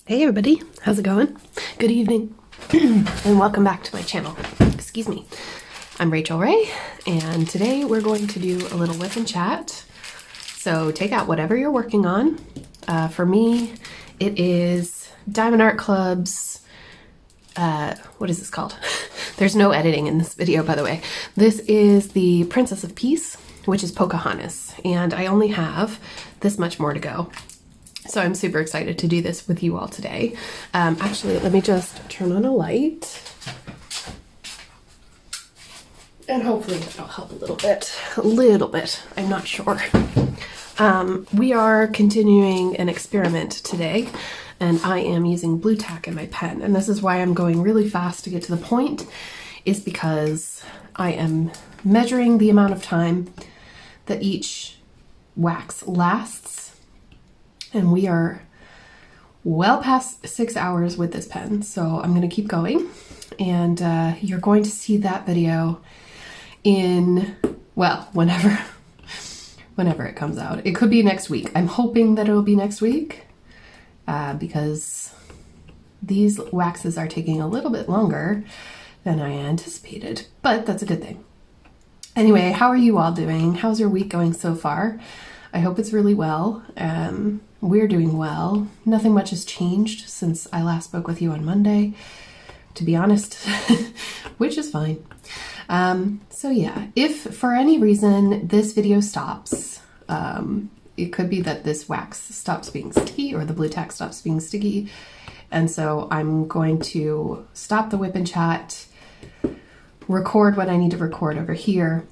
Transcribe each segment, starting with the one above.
Hey everybody, how's it going? Good evening and welcome back to my channel. Excuse me. I'm Rachel Ray and today we're going to do a little Wipnchat. So take out whatever you're working on. For me, it is Diamond Art Club's, what is this called? There's no editing in this video, by the way. This is the Princess of Peace, which is Pocahontas, and I only have this much more to go. So I'm super excited to do this with you all today. Actually, let me just turn on a light. And hopefully that'll help a little bit. I'm not sure. We are continuing an experiment today, and I am using blue tack in my pen. And this is why I'm going really fast to get to the point, is because I am measuring the amount of time that each wax lasts. And we are well past 6 hours with this pen, so I'm going to keep going. And you're going to see that video in, well, whenever it comes out. It could be next week. I'm hoping that it'll be next week because these waxes are taking a little bit longer than I anticipated, but that's a good thing. Anyway, how are you all doing? How's your week going so far? I hope it's really well. We're doing well. Nothing much has changed since I last spoke with you on Monday, to be honest, which is fine. So yeah, if for any reason this video stops, it could be that this wax stops being sticky or the blue tack stops being sticky. And so I'm going to stop the Wipnchat, record what I need to record over here,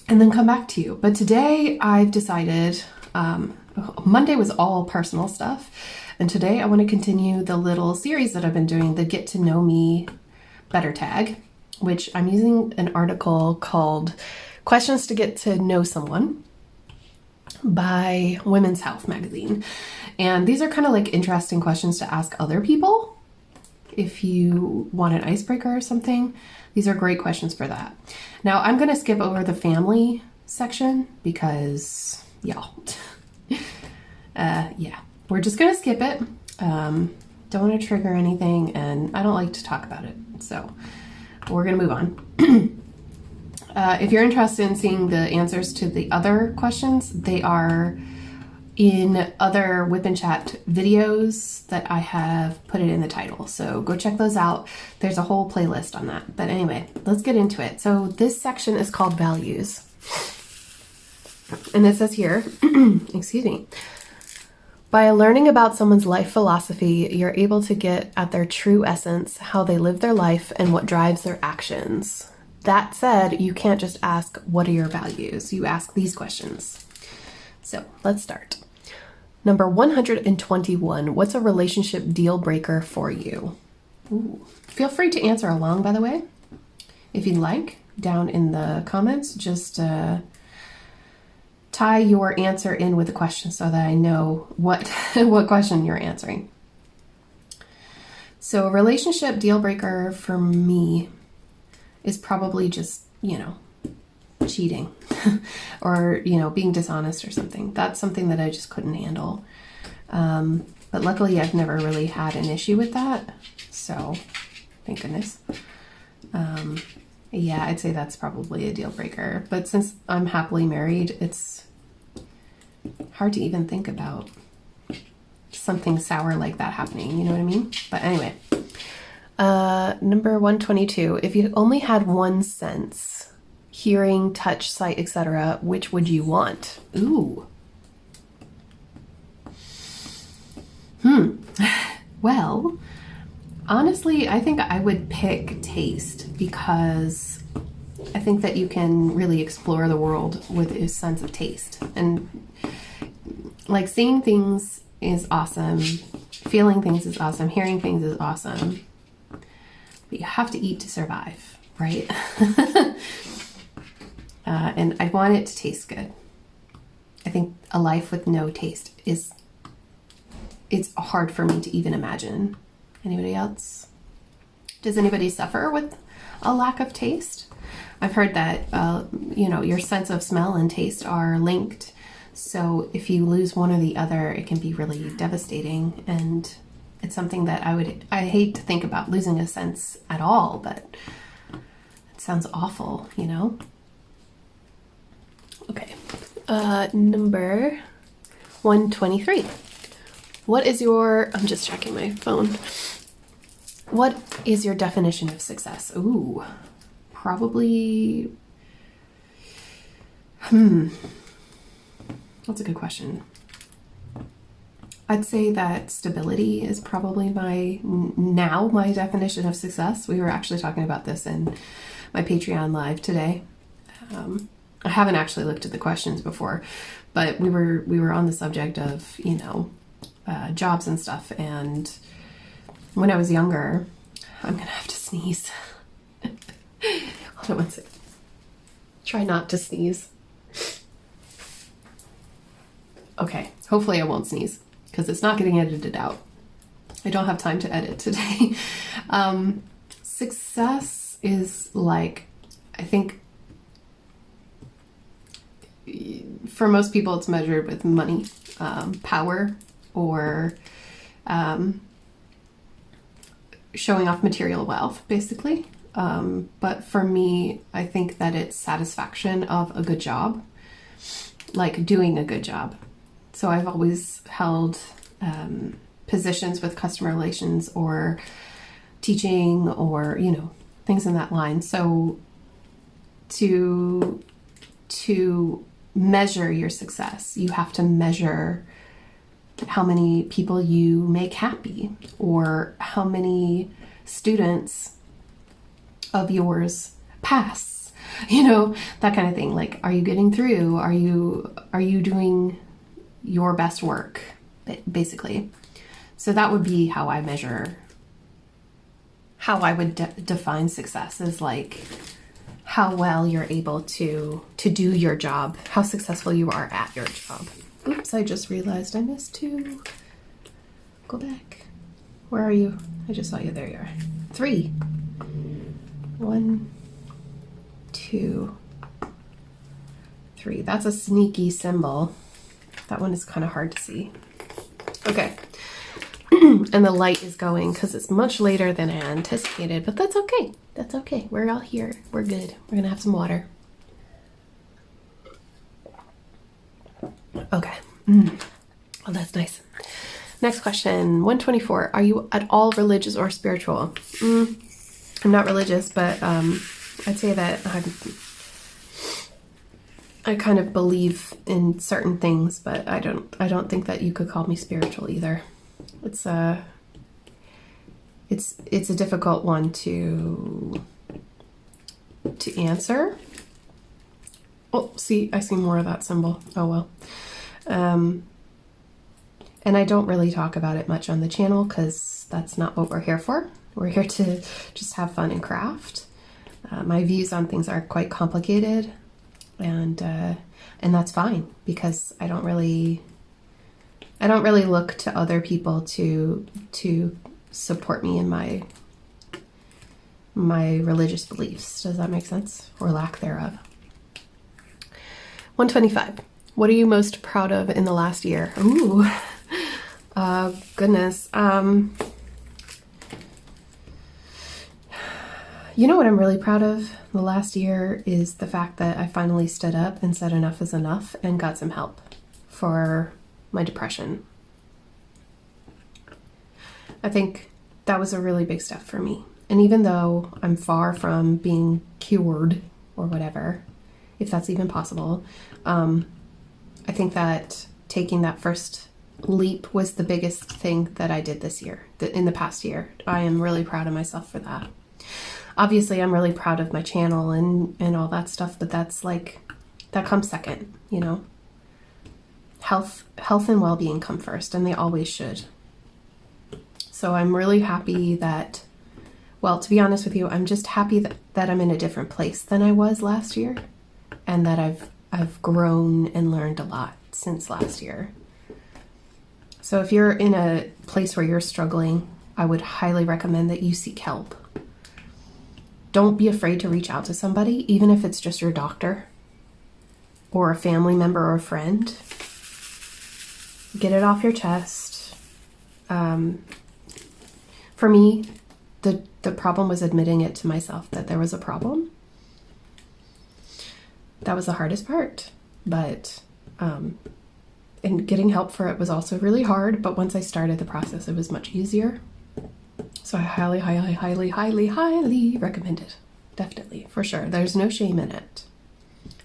and then come back to you. But today I've decided, Monday was all personal stuff, and today I want to continue the little series that I've been doing, the Get to Know Me Better tag, which I'm using an article called Questions to Get to Know Someone by Women's Health magazine. And these are kind of like interesting questions to ask other people. If you want an icebreaker or something, these are great questions for that. Now I'm going to skip over the family section because y'all, yeah, we're just going to skip it. Don't want to trigger anything and I don't like to talk about it. So we're going to move on. If you're interested in seeing the answers to the other questions, they are in other Wipnchat videos that I have put it in the title. So go check those out. There's a whole playlist on that. But anyway, let's get into it. So this section is called Values. And it says here, excuse me, by learning about someone's life philosophy, you're able to get at their true essence, how they live their life, and what drives their actions. That said, you can't just ask, what are your values? You ask these questions. So let's start. Number 121, what's a relationship deal breaker for you? Ooh. Feel free to answer along, by the way, if you'd like. Down in the comments, just tie your answer in with the question so that I know what question you're answering. So a relationship deal breaker for me is probably just, cheating or, being dishonest or something. That's something that I just couldn't handle. But luckily I've never really had an issue with that. So thank goodness. Yeah, I'd say that's probably a deal breaker. But since I'm happily married, it's hard to even think about something sour like that happening. You know what I mean? But anyway, number 122, if you only had one sense, hearing, touch, sight, etc., which would you want? Ooh. Well, honestly, I think I would pick taste because I think that you can really explore the world with a sense of taste. And like seeing things is awesome, feeling things is awesome, hearing things is awesome. But you have to eat to survive, right? And I want it to taste good. I think a life with no taste it's hard for me to even imagine. Anybody else? Does anybody suffer with a lack of taste? I've heard that, your sense of smell and taste are linked. So if you lose one or the other, it can be really devastating and It's something that I hate to think about losing a sense at all, but it sounds awful, you know? Okay. Number 123. What is your, I'm just checking my phone. What is your definition of success? Ooh, probably, that's a good question. I'd say that stability is probably my definition of success. We were actually talking about this in my Patreon live today. I haven't actually looked at the questions before, but we were on the subject of, you know, jobs and stuff. And when I was younger, I'm gonna have to sneeze. Hold on one second. Try not to sneeze. Okay, hopefully I won't sneeze because it's not getting edited out. I don't have time to edit today. Success is like, I think for most people it's measured with money, power, or showing off material wealth, basically. But for me, I think that it's satisfaction of a good job, like doing a good job. So I've always held positions with customer relations or teaching or, you know, things in that line. So to measure your success, you have to measure how many people you make happy or how many students of yours pass, you know, that kind of thing. Like, are you getting through? Are you doing your best work, basically? So that would be how I measure, how I would define success, is like how well you're able to do your job, how successful you are at your job. Oops, I just realized I missed 2. Go back. Where are you? I just saw you. There you are. 3. 1, 2, 3. That's a sneaky symbol. That one is kind of hard to see. Okay. And the light is going because it's much later than I anticipated, but that's okay. That's okay. We're all here. We're good. We're gonna have some water. Okay. Oh, that's nice. Next question, 124. Are you at all religious or spiritual? I'm not religious, but I'd say that I kind of believe in certain things, but I don't think that you could call me spiritual either. It's a difficult one to answer. Oh, see, I see more of that symbol. Oh well. And I don't really talk about it much on the channel because that's not what we're here for. We're here to just have fun and craft. My views on things are quite complicated, and that's fine because I don't really look to other people to support me in my religious beliefs. Does that make sense? Or lack thereof. 125. What are you most proud of in the last year? Ooh, goodness. You know what I'm really proud of the last year is the fact that I finally stood up and said enough is enough and got some help for my depression. I think that was a really big step for me. And even though I'm far from being cured or whatever, if that's even possible, I think that taking that first leap was the biggest thing that I did this year, in the past year. I am really proud of myself for that. Obviously, I'm really proud of my channel and all that stuff, but that's like, that comes second, you know? Health and well-being come first, and they always should. So I'm really happy that, well, to be honest with you, I'm just happy that I'm in a different place than I was last year, and that I've grown and learned a lot since last year. So if you're in a place where you're struggling, I would highly recommend that you seek help. Don't be afraid to reach out to somebody, even if it's just your doctor or a family member or a friend. Get it off your chest. For me, the problem was admitting it to myself that there was a problem. That was the hardest part. But, and getting help for it was also really hard. But once I started the process, it was much easier. So I highly, highly, highly, highly, highly recommend it. Definitely, for sure. There's no shame in it.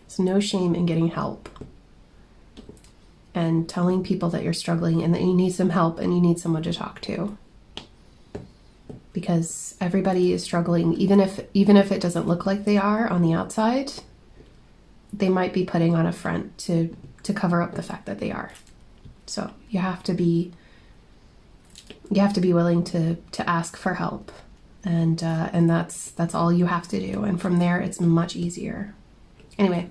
There's no shame in getting help and telling people that you're struggling and that you need some help and you need someone to talk to. Because everybody is struggling, even if it doesn't look like they are on the outside, they might be putting on a front to cover up the fact that they are. So you have to be willing to ask for help, and that's all you have to do. And from there, it's much easier. Anyway,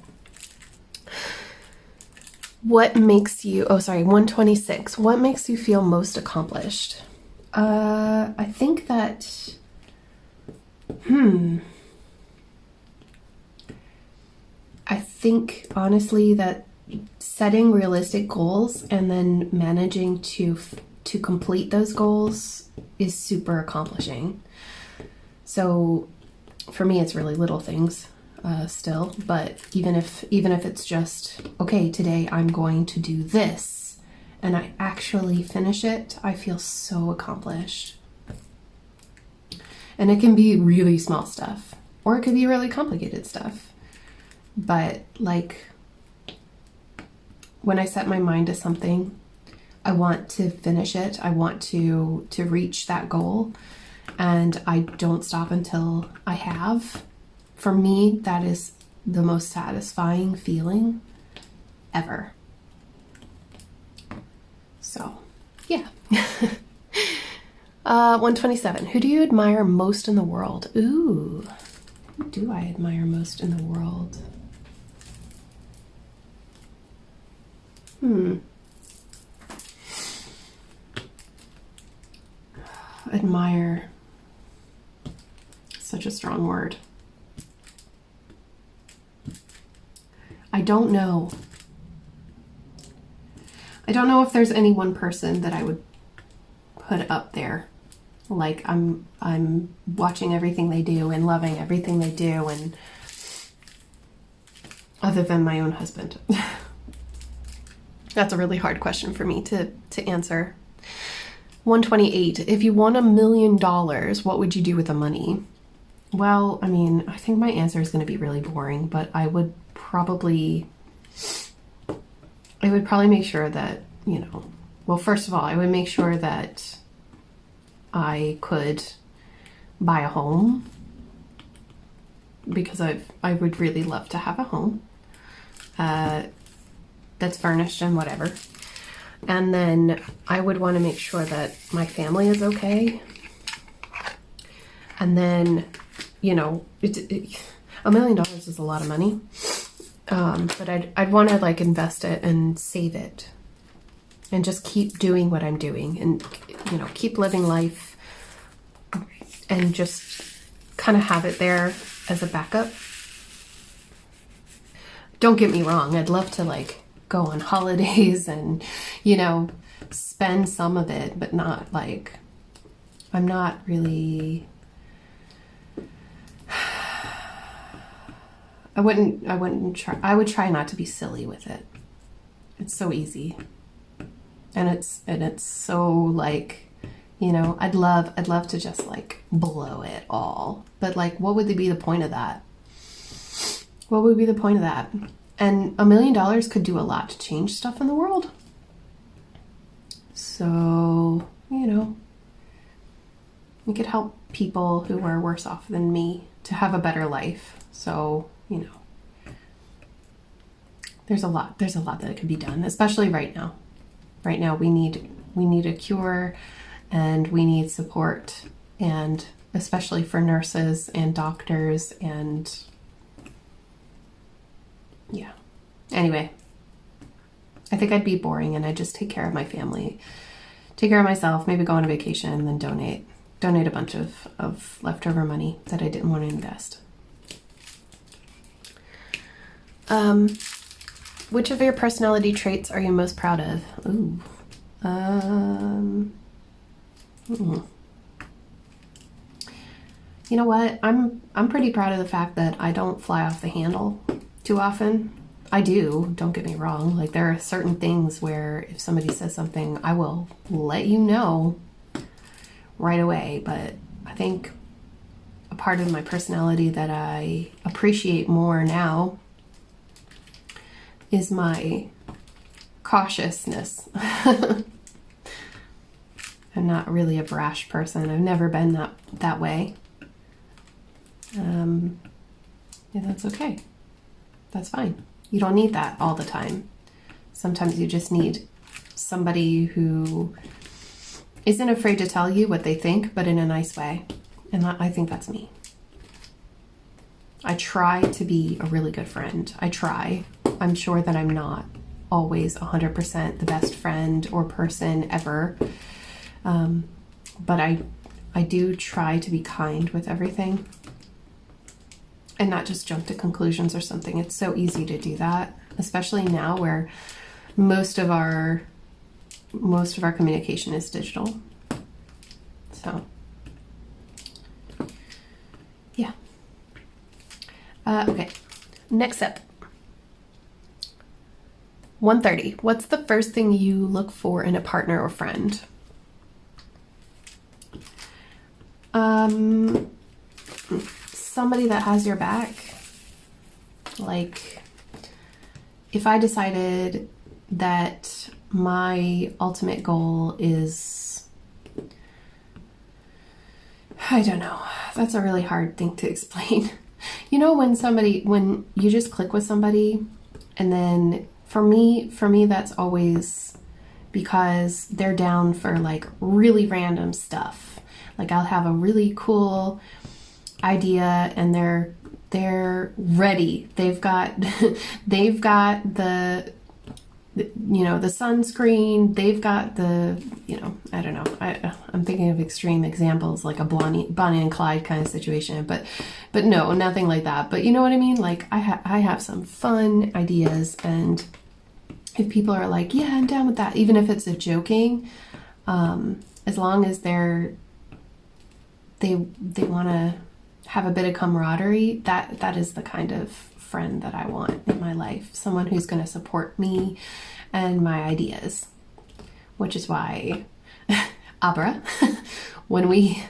what makes you? Oh, sorry, 126. What makes you feel most accomplished? I think that. I think honestly that setting realistic goals and then managing to complete those goals is super accomplishing. So for me, it's really little things still, but even if it's just, okay, today I'm going to do this and I actually finish it, I feel so accomplished. And it can be really small stuff, or it could be really complicated stuff. But like when I set my mind to something, I want to finish it. I want to reach that goal, and I don't stop until I have. For me, that is the most satisfying feeling ever. So, yeah. 127. Who do you admire most in the world? Ooh, who do I admire most in the world? Admire. Such a strong word. I don't know. I don't know if there's any one person that I would put up there. Like I'm watching everything they do and loving everything they do, and other than my own husband. That's a really hard question for me to answer. 128. If you won $1 million, what would you do with the money? Well, I mean, I think my answer is going to be really boring, but I would probably make sure that, well, first of all, I would make sure that I could buy a home, because I would really love to have a home that's furnished and whatever. And then I would want to make sure that my family is okay. And then, $1 million is a lot of money. But I'd want to like invest it and save it and just keep doing what I'm doing and, keep living life and just kind of have it there as a backup. Don't get me wrong. I'd love to like go on holidays and, spend some of it, but not like, I'm not really, I would try not to be silly with it. It's so easy. And it's so like, I'd love to just like blow it all. But like, what would be the point of that? What would be the point of that? And $1 million could do a lot to change stuff in the world. So, we could help people who are worse off than me to have a better life. So, there's a lot that could be done, especially right now. Right now we need a cure, and we need support, and especially for nurses and doctors and yeah. Anyway, I think I'd be boring, and I'd just take care of my family, take care of myself, maybe go on a vacation, and then donate a bunch of leftover money that I didn't want to invest. Which of your personality traits are you most proud of? Ooh. you know what? I'm pretty proud of the fact that I don't fly off the handle too often. I do, don't get me wrong. Like, there are certain things where if somebody says something, I will let you know right away. But I think a part of my personality that I appreciate more now is my cautiousness. I'm not really a brash person. I've never been that way. Yeah, that's okay. That's fine. You don't need that all the time. Sometimes you just need somebody who isn't afraid to tell you what they think, but in a nice way. And I think that's me. I try to be a really good friend. I try. I'm sure that I'm not always 100% the best friend or person ever. But I do try to be kind with everything and not just jump to conclusions or something. It's so easy to do that, especially now where most of our communication is digital. So, yeah. Okay, next up. 130. What's the first thing you look for in a partner or friend? Somebody that has your back. Like, if I decided that my ultimate goal is, I don't know, that's a really hard thing to explain. You know, when you just click with somebody, and then for me, that's always because they're down for like really random stuff. Like, I'll have a really cool idea and they're ready. They've got the the sunscreen. They've got the, I don't know. I'm thinking of extreme examples like a Bonnie and Clyde kind of situation, but no, nothing like that. But you know what I mean? Like, I have some fun ideas, and if people are like, yeah, I'm down with that, even if it's a joking, as long as they want to have a bit of camaraderie, that is the kind of friend that I want in my life. Someone who's going to support me and my ideas, which is why Abra, when we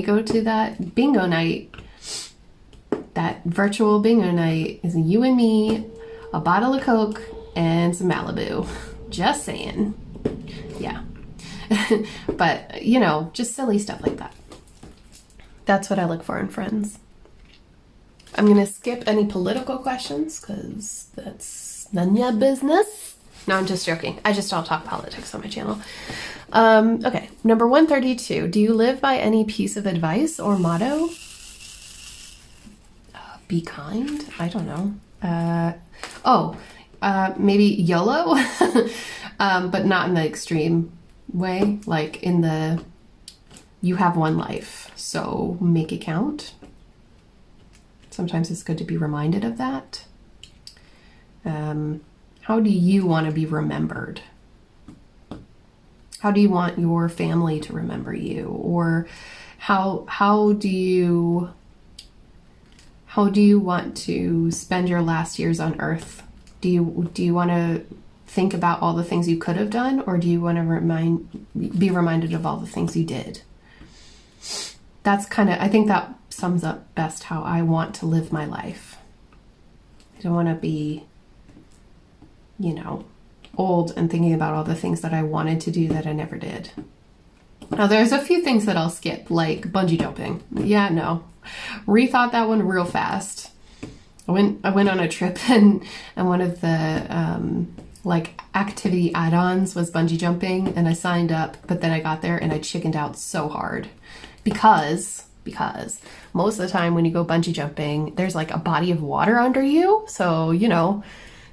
go to that bingo night, that virtual bingo night, is you and me, a bottle of Coke, and some Malibu. Just saying. Yeah. But, just silly stuff like that. That's what I look for in friends. I'm going to skip any political questions because that's none of your business. No, I'm just joking. I just don't talk politics on my channel. Okay, number 132. Do you live by any piece of advice or motto? Be kind? I don't know. Maybe YOLO? But not in the extreme way. Like in the, you have one life, so make it count. Sometimes it's good to be reminded of that. How do you want to be remembered? How do you want your family to remember you? Or how do you want to spend your last years on Earth? Do you want to think about all the things you could have done, or do you want to be reminded of all the things you did? That's I think that sums up best how I want to live my life. I don't want to be, old and thinking about all the things that I wanted to do that I never did. Now, there's a few things that I'll skip, like bungee jumping. Yeah, no. Rethought that one real fast. I went on a trip and one of the activity add-ons was bungee jumping, and I signed up, but then I got there and I chickened out so hard because most of the time when you go bungee jumping, there's like a body of water under you. So,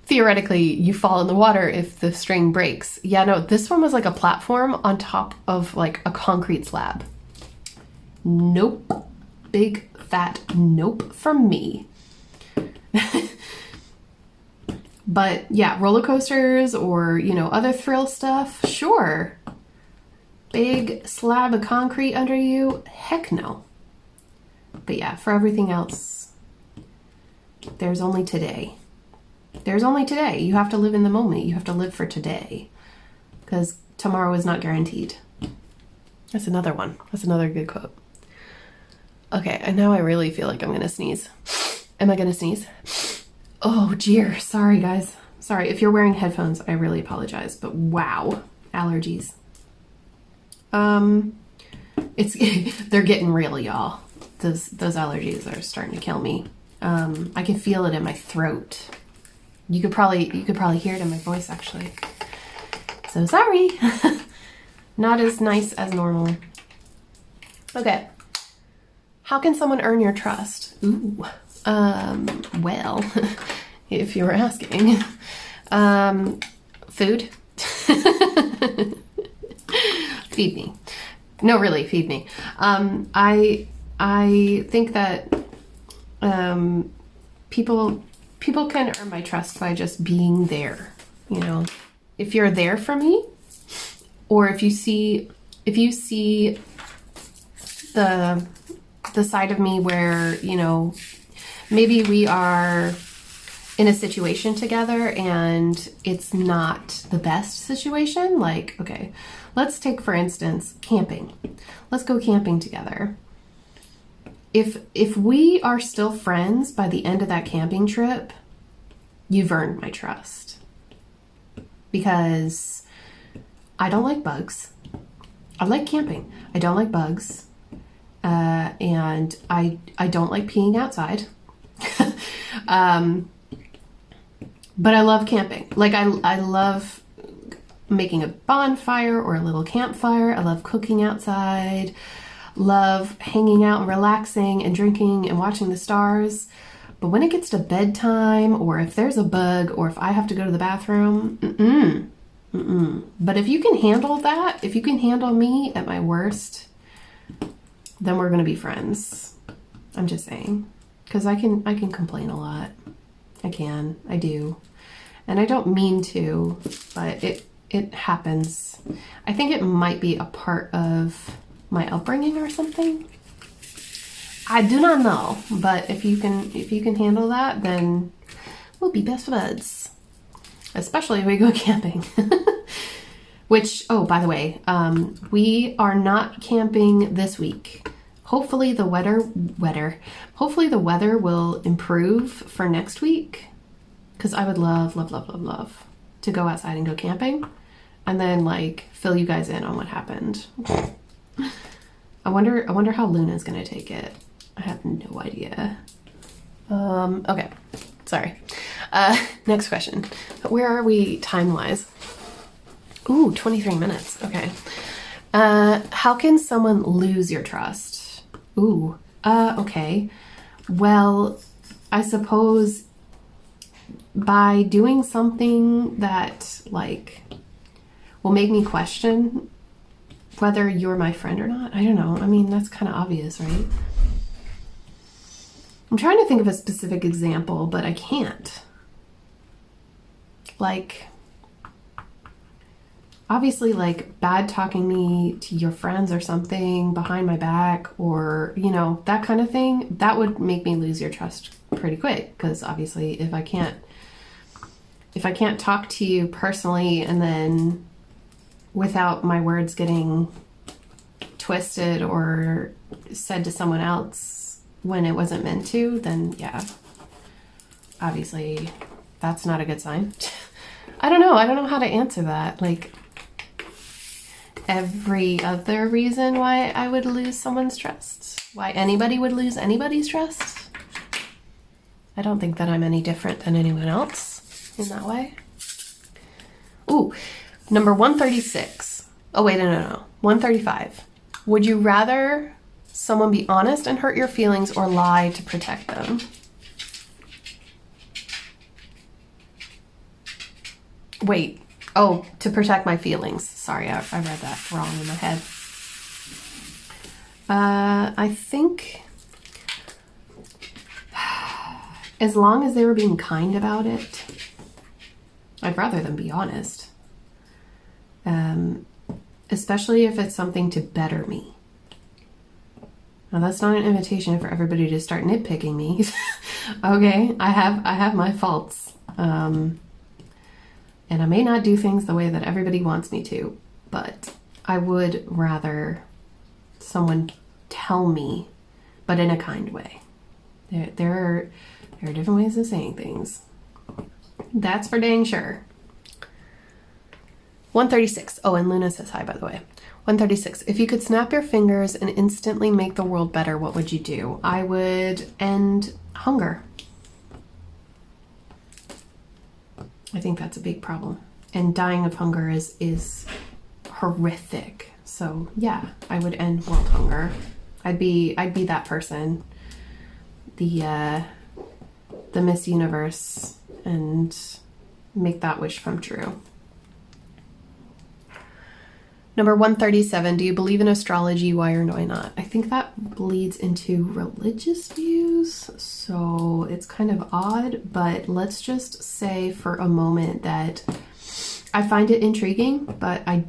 theoretically you fall in the water if the string breaks. Yeah, no, this one was like a platform on top of like a concrete slab. Nope. Big fat nope from me. But yeah, roller coasters or, other thrill stuff, sure. Big slab of concrete under you, heck no. But yeah, for everything else, there's only today. There's only today. You have to live in the moment. You have to live for today. Because tomorrow is not guaranteed. That's another one. That's another good quote. Okay, and now I really feel like I'm going to sneeze. Am I going to sneeze? Oh, dear. Sorry, guys. Sorry. If you're wearing headphones, I really apologize. But wow. Allergies. They're getting real, y'all. Those allergies are starting to kill me. I can feel it in my throat. You could probably hear it in my voice, actually. So sorry. Not as nice as normal. Okay. How can someone earn your trust? Ooh. Well, if you were asking. Food. Feed me. No, really, feed me. I think that people can earn my trust by just being there. You know, if you're there for me, or if you see the side of me where, you know, maybe we are in a situation together and it's not the best situation. Like, okay, let's take, for instance, camping. Let's go camping together. If we are still friends by the end of that camping trip, you've earned my trust. Because I don't like bugs. I like camping. I don't like bugs. And I don't like peeing outside. But I love camping. Like, I love making a bonfire or a little campfire. I love cooking outside. Love hanging out and relaxing and drinking and watching the stars. But when it gets to bedtime, or if there's a bug, or if I have to go to the bathroom, But if you can handle that, if you can handle me at my worst, then we're gonna be friends. I'm just saying. Because I can complain a lot. I do. And I don't mean to, but it happens. I think it might be a part of my upbringing or something. I do not know, but if you can handle that, then we'll be best buds. Especially if we go camping. Which, oh, by the way, we are not camping this week. Hopefully the hopefully the weather will improve for next week. Because I would love to go outside and go camping. And then, like, fill you guys in on what happened. I wonder how Luna's gonna take it. I have no idea. Okay, sorry. Next question. Where are we time-wise? Ooh, 23 minutes. Okay. How can someone lose your trust? Ooh, okay. Well, I suppose by doing something that, like, will make me question whether you're my friend or not. I don't know. I mean, that's kind of obvious, right? I'm trying to think of a specific example, but I can't. Like, obviously, like, bad talking me to your friends or something behind my back, or, you know, that kind of thing, that would make me lose your trust pretty quick. Because obviously, if I can't talk to you personally and then without my words getting twisted or said to someone else when it wasn't meant to, then yeah, obviously that's not a good sign. I don't know how to answer that. Like, every other reason why I would lose someone's trust, why anybody would lose anybody's trust, I don't think that I'm any different than anyone else in that way. Ooh, number 136. Oh, wait, no. 135. Would you rather someone be honest and hurt your feelings or lie to protect them? Wait. Oh, to protect my feelings. Sorry, I read that wrong in my head. I think as long as they were being kind about it, I'd rather them be honest. Especially if it's something to better me. Now that's not an invitation for everybody to start nitpicking me. Okay, I have my faults. And I may not do things the way that everybody wants me to, but I would rather someone tell me, but in a kind way. There are different ways of saying things. That's for dang sure. 136. Oh, and Luna says hi, by the way. 136. If you could snap your fingers and instantly make the world better, what would you do? I would end hunger. I think that's a big problem. And dying of hunger is horrific. So yeah, I would end world hunger. I'd be that person. The Miss Universe, and make that wish come true. Number 137, do you believe in astrology? Why or why not? I think that bleeds into religious views, so it's kind of odd, but let's just say for a moment that I find it intriguing, but I'm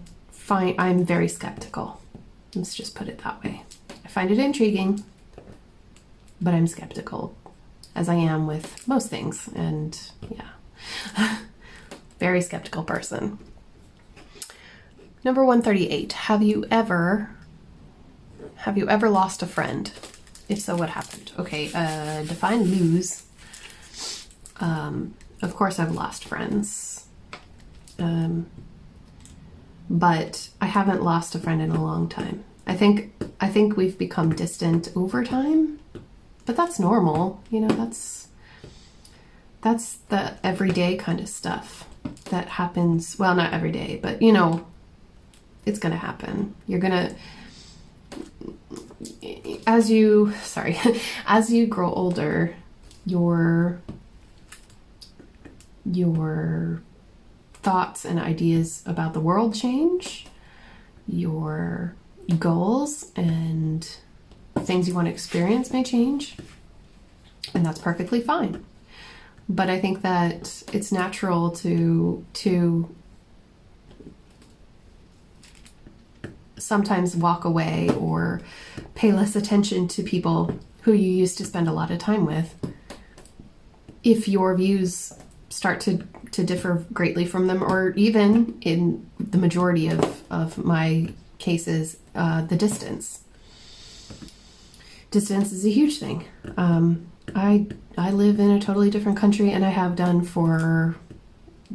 very skeptical. Let's just put it that way. I find it intriguing, but I'm skeptical, as I am with most things, and yeah, very skeptical person. Number 138, have you ever lost a friend? If so, what happened? Okay, define lose. Of course I've lost friends. But I haven't lost a friend in a long time. I think we've become distant over time, but that's normal. You know, that's the everyday kind of stuff that happens. Well, not every day, but you know, it's going to happen. You're going to, as you grow older, your thoughts and ideas about the world change, your goals and things you want to experience may change, and that's perfectly fine. But I think that it's natural to sometimes walk away or pay less attention to people who you used to spend a lot of time with if your views start to differ greatly from them, or even in the majority of my cases, the distance. Distance is a huge thing. I live in a totally different country, and I have done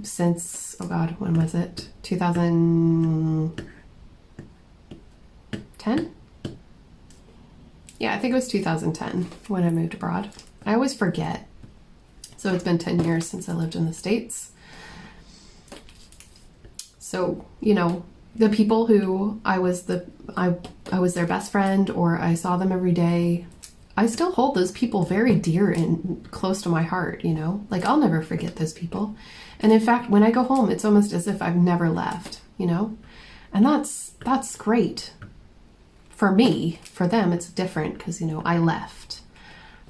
since, oh God, when was it? 2010? Yeah, I think it was 2010 when I moved abroad. I always forget. So it's been 10 years since I lived in the States. So, you know, the people who I was their best friend, or I saw them every day, I still hold those people very dear and close to my heart, you know? Like, I'll never forget those people. And in fact, when I go home, it's almost as if I've never left, you know? And that's great. For me, for them, it's different because, you know, I left.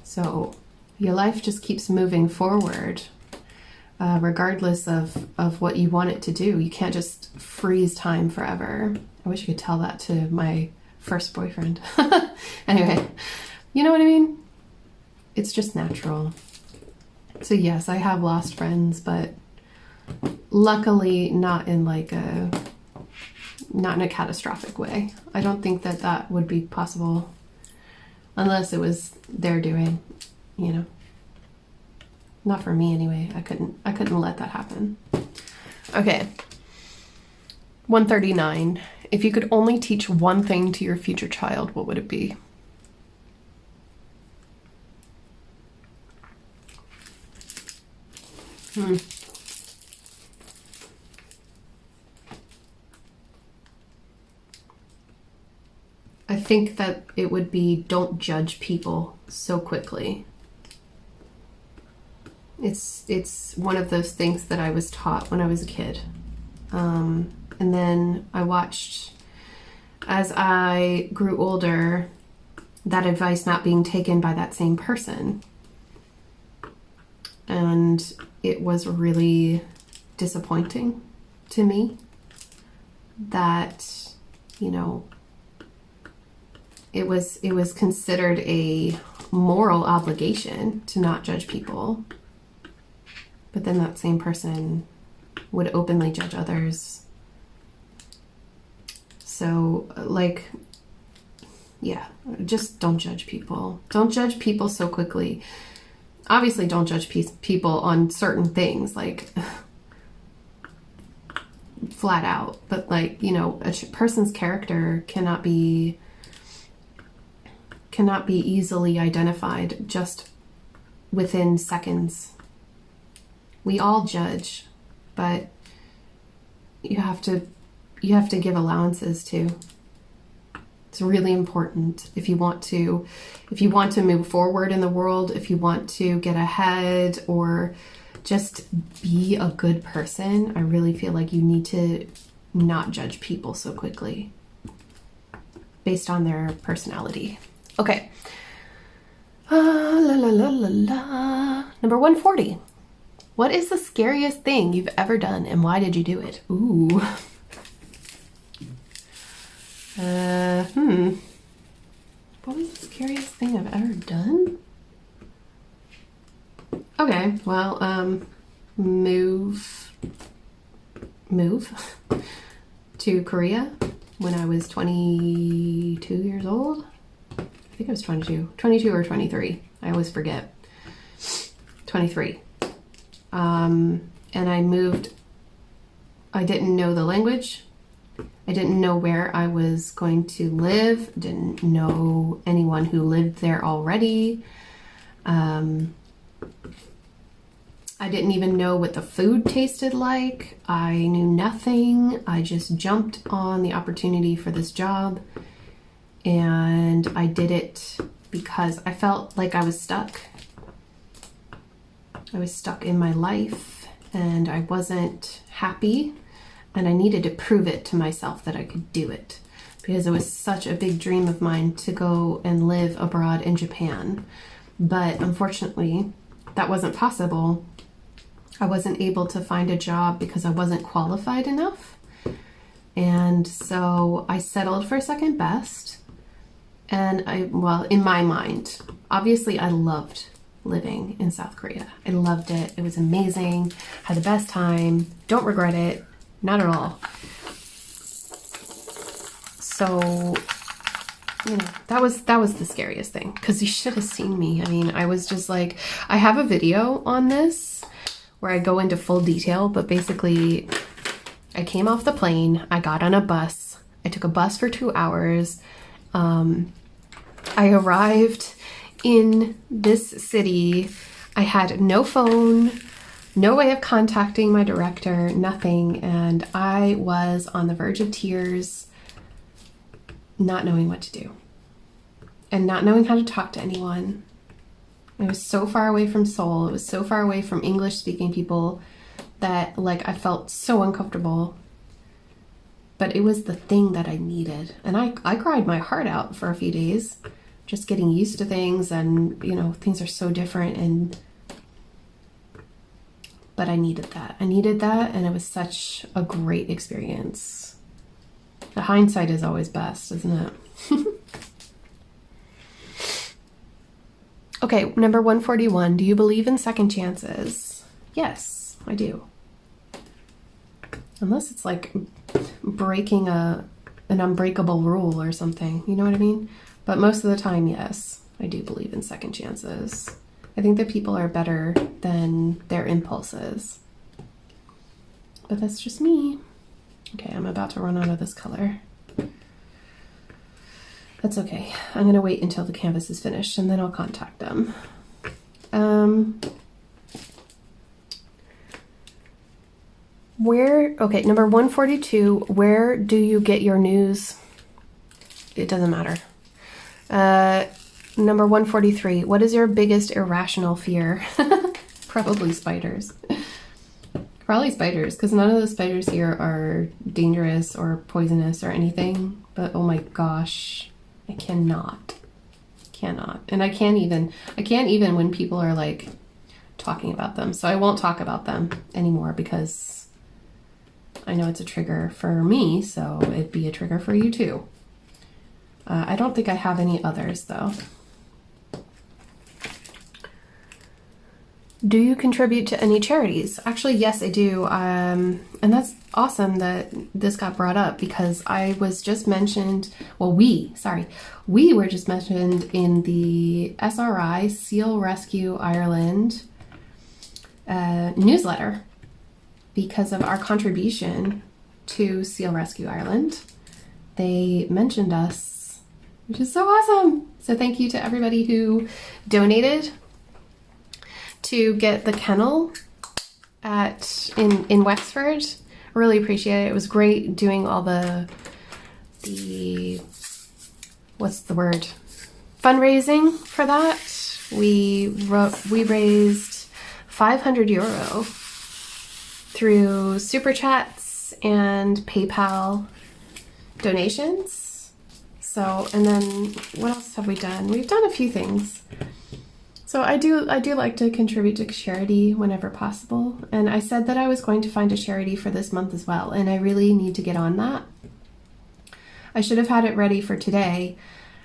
So your life just keeps moving forward, regardless of what you want it to do. You can't just freeze time forever. I wish I could tell that to my first boyfriend. Anyway, you know what I mean? It's just natural. So yes, I have lost friends, but luckily not in a catastrophic way. I don't think that would be possible unless it was their doing, you know. Not for me anyway. I couldn't let that happen. Okay. 139. If you could only teach one thing to your future child, what would it be? I think that it would be, don't judge people so quickly. It's one of those things that I was taught when I was a kid. And then I watched, as I grew older, that advice not being taken by that same person. And it was really disappointing to me that, you know, it was considered a moral obligation to not judge people. But then that same person would openly judge others. So, like, yeah, just don't judge people. Don't judge people so quickly. Obviously, don't judge people on certain things, like, flat out. But, like, you know, a person's character cannot be easily identified just within seconds. We all judge, but you have to give allowances too. It's really important if you want to move forward in the world, if you want to get ahead or just be a good person. I really feel like you need to not judge people so quickly based on their personality. Okay. Number 140. What is the scariest thing you've ever done and why did you do it? Ooh. What was the scariest thing I've ever done? Okay, well, move to Korea when I was 22 years old. I think I was 22 or 23. I always forget. 23. And I moved. I didn't know the language. I didn't know where I was going to live. Didn't know anyone who lived there already. I didn't even know what the food tasted like. I knew nothing. I just jumped on the opportunity for this job. And I did it because I felt like I was stuck. I was stuck in my life and I wasn't happy. And I needed to prove it to myself that I could do it because it was such a big dream of mine to go and live abroad in Japan. But unfortunately, that wasn't possible. I wasn't able to find a job because I wasn't qualified enough. And so I settled for second best. And in my mind, obviously I loved living in South Korea. I loved it. It was amazing. Had the best time. Don't regret it. Not at all. So, you know, that was the scariest thing because you should have seen me. I mean, I was just like, I have a video on this where I go into full detail, but basically I came off the plane. I got on a bus. I took a bus for 2 hours. I arrived in this city. I had no phone, no way of contacting my director, nothing. And I was on the verge of tears, not knowing what to do and not knowing how to talk to anyone. It was so far away from Seoul. It was so far away from English speaking people that like I felt so uncomfortable. But it was the thing that I needed. And I cried my heart out for a few days, just getting used to things and, you know, things are so different but I needed that. I needed that and it was such a great experience. The hindsight is always best, isn't it? Okay, number 141. Do you believe in second chances? Yes, I do. Unless it's like breaking an unbreakable rule or something, you know what I mean? But most of the time, yes, I do believe in second chances. I think that people are better than their impulses. But that's just me. Okay, I'm about to run out of this color. That's okay. I'm going to wait until the canvas is finished and then I'll contact them. Okay, number 142, where do you get your news? It doesn't matter. Number 143, what is your biggest irrational fear? Probably spiders. Probably spiders, because none of the spiders here are dangerous or poisonous or anything. But oh my gosh, I cannot. And I can't even when people are like talking about them. So I won't talk about them anymore because I know it's a trigger for me, so it'd be a trigger for you too. I don't think I have any others though. Do you contribute to any charities? Actually, yes, I do. And that's awesome that this got brought up because I was just mentioned, well, we were just mentioned in the SRI, Seal Rescue Ireland newsletter because of our contribution to Seal Rescue Ireland. They mentioned us, which is so awesome. So thank you to everybody who donated to get the kennel in Wexford. I really appreciate it. It was great doing all the what's the word? Fundraising for that. We raised €500 through super chats and PayPal donations. So, and then what else have we done? We've done a few things. So I do like to contribute to charity whenever possible. And I said that I was going to find a charity for this month as well. And I really need to get on that. I should have had it ready for today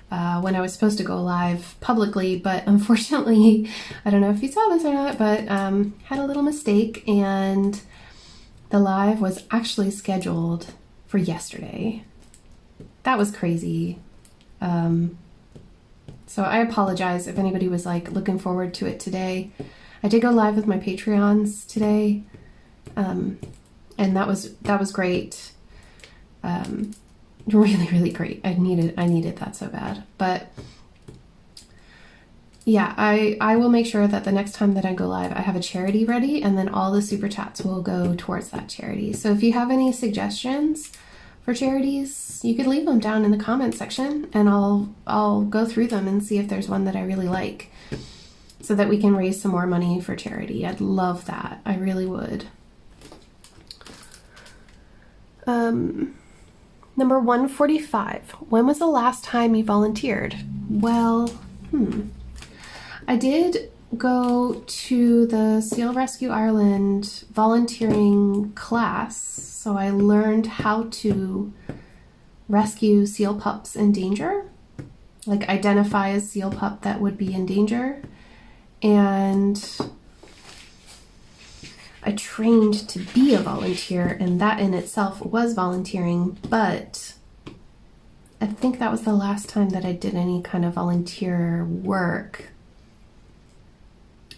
when I was supposed to go live publicly. But unfortunately, I don't know if you saw this or not, but had a little mistake. And the live was actually scheduled for yesterday. That was crazy. So I apologize if anybody was like looking forward to it today. I did go live with my Patreons today, and that was great. Really, really great. I needed that so bad. But yeah, I will make sure that the next time that I go live, I have a charity ready, and then all the super chats will go towards that charity. So if you have any suggestions for charities, you could leave them down in the comment section and I'll go through them and see if there's one that I really like so that we can raise some more money for charity. I'd love that. I really would. Number 145. When was the last time you volunteered? Well, I did go to the Seal Rescue Ireland volunteering class, so I learned how to rescue seal pups in danger, like identify a seal pup that would be in danger. And I trained to be a volunteer, and that in itself was volunteering, but I think that was the last time that I did any kind of volunteer work,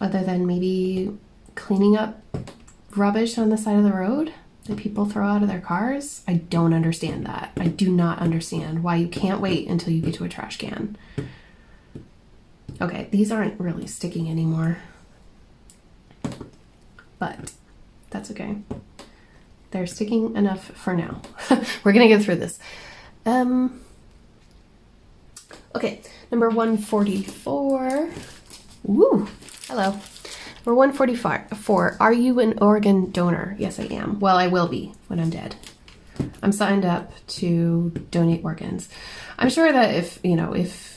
other than maybe cleaning up rubbish on the side of the road that people throw out of their cars. I don't understand that. I do not understand why you can't wait until you get to a trash can. Okay, these aren't really sticking anymore, but that's okay. They're sticking enough for now. We're gonna get through this. Okay, number 144. Woo, hello. Number 144. Are you an organ donor? Yes, I am. Well, I will be when I'm dead. I'm signed up to donate organs. I'm sure that if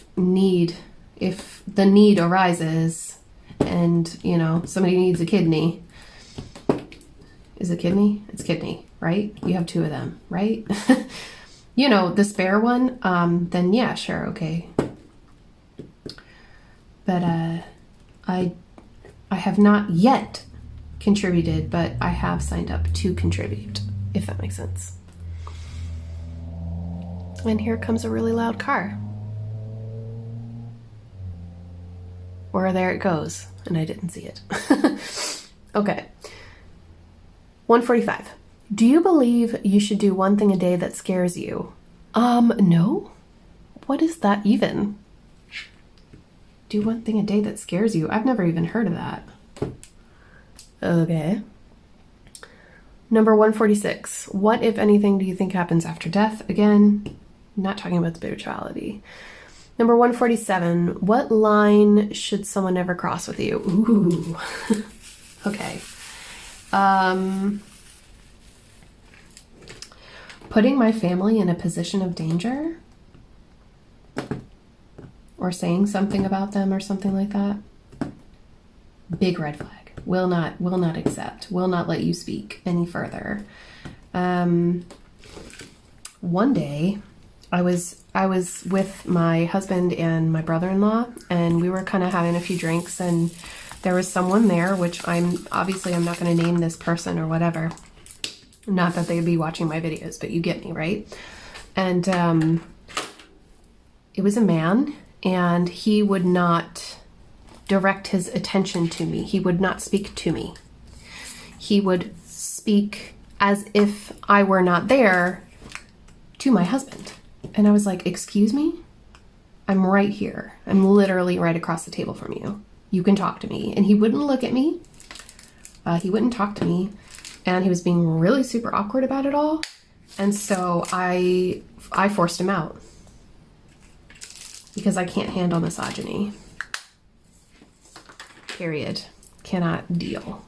the need arises and, somebody needs a kidney. Is it kidney? It's kidney, right? You have two of them, right? The spare one, then yeah, sure, okay. But I have not yet contributed, but I have signed up to contribute, if that makes sense. And here comes a really loud car. Or there it goes, and I didn't see it. Okay. 145. Do you believe you should do one thing a day that scares you? No. What is that even? Do one thing a day that scares you? I've never even heard of that. Okay. Number 146. What, if anything, do you think happens after death? Again, not talking about spirituality. Number 147. What line should someone never cross with you? Ooh. Okay. Putting my family in a position of danger, or saying something about them or something like that. Big red flag. Will not accept. Will not let you speak any further. One day I was with my husband and my brother-in-law, and we were kind of having a few drinks, and there was someone there, which I'm not going to name this person or whatever. Not that they'd be watching my videos, but you get me, right? And it was a man, and he would not direct his attention to me. He would not speak to me. He would speak as if I were not there to my husband. And I was like, excuse me? I'm right here. I'm literally right across the table from you. You can talk to me. And he wouldn't look at me. He wouldn't talk to me. And he was being really super awkward about it all. And so I forced him out. Because I can't handle misogyny. Period. Cannot deal.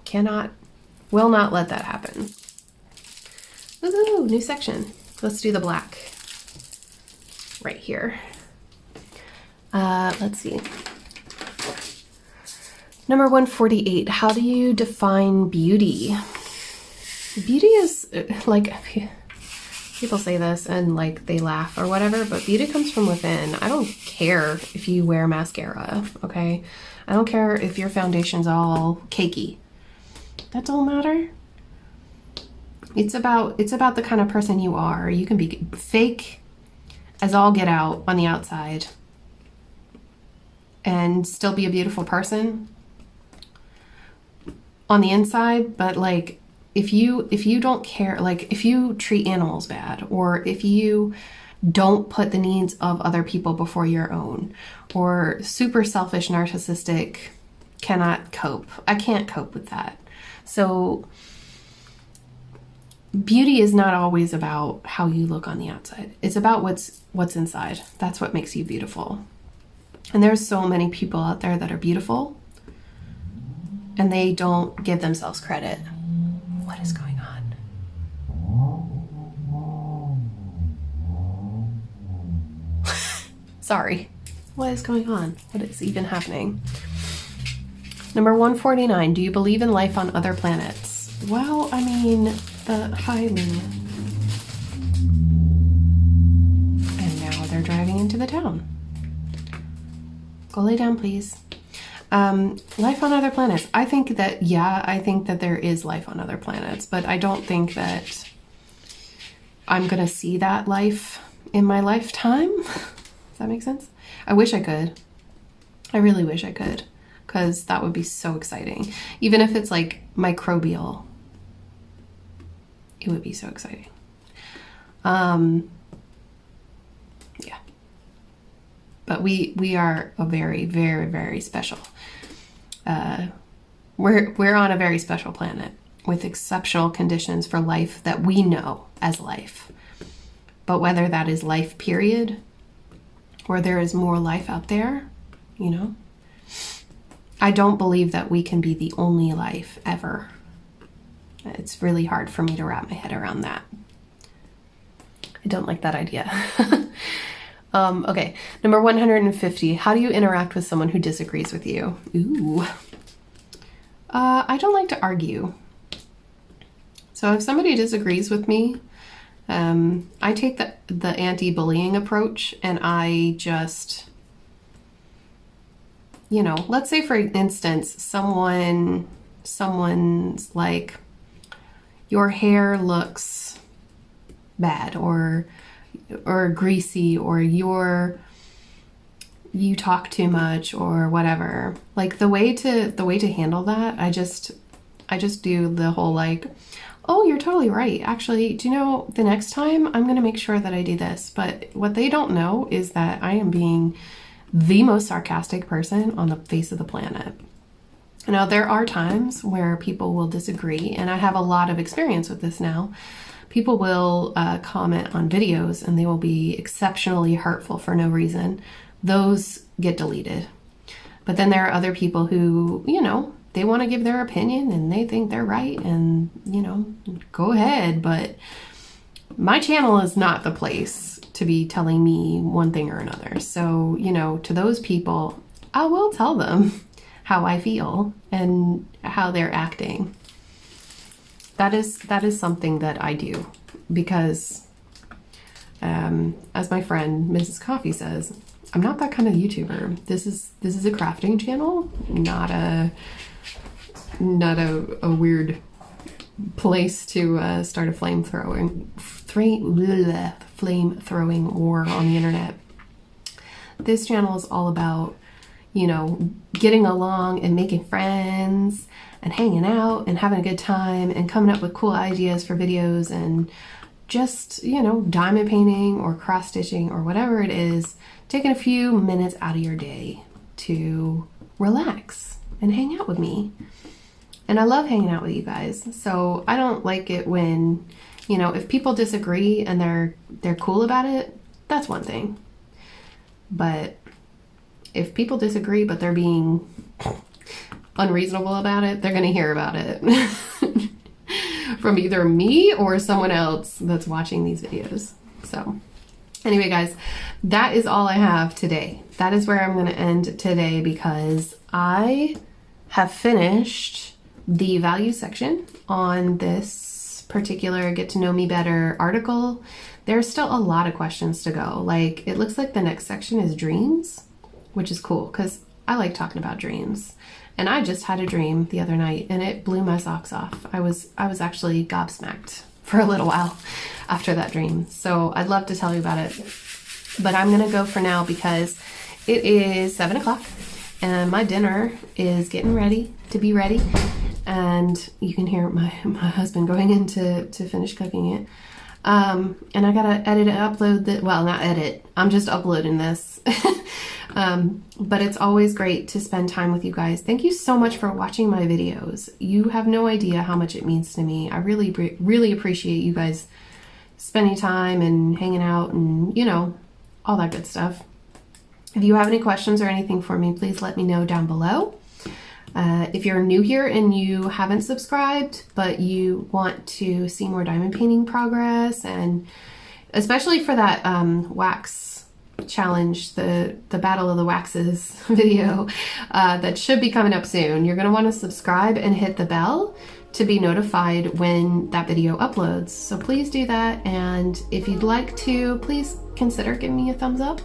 Will not let that happen. Ooh, new section. Let's do the black. Right here. Let's see. Number 148. How do you define beauty? Beauty is like, people say this and like they laugh or whatever, but beauty comes from within. I don't care if you wear mascara, okay? I don't care if your foundation's all cakey. That don't matter. It's about the kind of person you are. You can be fake as all get out on the outside and still be a beautiful person on the inside, but like if you don't care, like if you treat animals bad, or if you don't put the needs of other people before your own, or super selfish, narcissistic, cannot cope. I can't cope with that. So beauty is not always about how you look on the outside. It's about what's inside. That's what makes you beautiful. And there's so many people out there that are beautiful and they don't give themselves credit. What is going on? Sorry. What is going on? What is even happening? Number 149. Do you believe in life on other planets? Well, I mean, hi, Luna. And now they're driving into the town. Go lay down, please. Life on other planets. I think that there is life on other planets, but I don't think that I'm going to see that life in my lifetime. Does that make sense? I wish I could. I really wish I could, because that would be so exciting. Even if it's like microbial, it would be so exciting. Yeah. But we are a very, very, very special. We're on a very special planet with exceptional conditions for life that we know as life. But whether that is life, period, or there is more life out there, you know, I don't believe that we can be the only life ever. It's really hard for me to wrap my head around that. I don't like that idea. Okay, number 150. How do you interact with someone who disagrees with you? Ooh. I don't like to argue. So if somebody disagrees with me, I take the anti-bullying approach, and I just, you know, let's say for instance, someone's like, your hair looks bad, or greasy, or you talk too much, or whatever. Like the way to handle that, I just do the whole like, oh, you're totally right. Actually, do you know, the next time I'm going to make sure that I do this. But what they don't know is that I am being the most sarcastic person on the face of the planet. Now, there are times where people will disagree, and I have a lot of experience with this now. People will comment on videos, and they will be exceptionally hurtful for no reason. Those get deleted. But then there are other people who, you know, they want to give their opinion and they think they're right, and, you know, go ahead. But my channel is not the place to be telling me one thing or another. So, you know, to those people, I will tell them how I feel and how they're acting. That is something that I do, because As my friend Mrs. Coffee says, I'm not that kind of YouTuber. This is a crafting channel, not a weird place to start a flame throwing war on the internet. This channel is all about, you know, getting along and making friends and hanging out and having a good time and coming up with cool ideas for videos and just, you know, diamond painting or cross stitching or whatever it is, taking a few minutes out of your day to relax and hang out with me. And I love hanging out with you guys. So I don't like it when, you know, if people disagree and they're cool about it, that's one thing. But if people disagree but they're being unreasonable about it, they're going to hear about it from either me or someone else that's watching these videos. So anyway, guys, that is all I have today. That is where I'm going to end today because I have finished the value section on this particular Get to Know Me Better article. There's still a lot of questions to go. Like, it looks like the next section is dreams, which is cool because I like talking about dreams. And I just had a dream the other night and it blew my socks off. I was actually gobsmacked for a little while after that dream. So I'd love to tell you about it, but I'm gonna go for now because it is 7 o'clock and my dinner is getting ready to be ready. And you can hear my husband going in to finish cooking it. And I gotta edit and upload well, not edit, I'm just uploading this. But it's always great to spend time with you guys. Thank you so much for watching my videos. You have no idea how much it means to me. I really appreciate you guys spending time and hanging out and, you know, all that good stuff. If you have any questions or anything for me, please let me know down below. If you're new here and you haven't subscribed, but you want to see more diamond painting progress, and especially for that wax challenge, the Battle of the Waxes video that should be coming up soon, you're going to want to subscribe and hit the bell to be notified when that video uploads. So please do that, and if you'd like to, please consider giving me a thumbs up.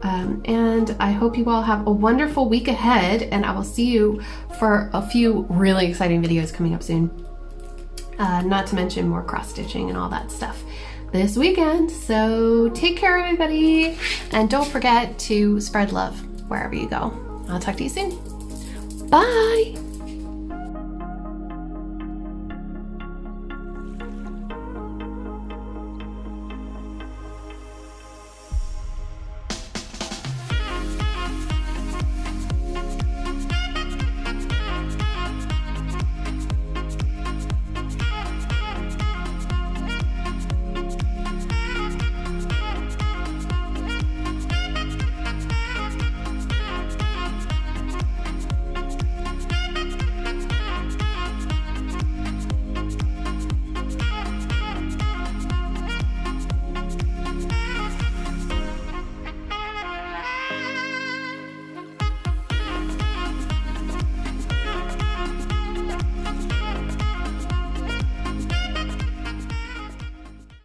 And I hope you all have a wonderful week ahead, and I will see you for a few really exciting videos coming up soon. Not to mention more cross-stitching and all that stuff this weekend. So take care, everybody, and don't forget to spread love wherever you go. I'll talk to you soon. Bye!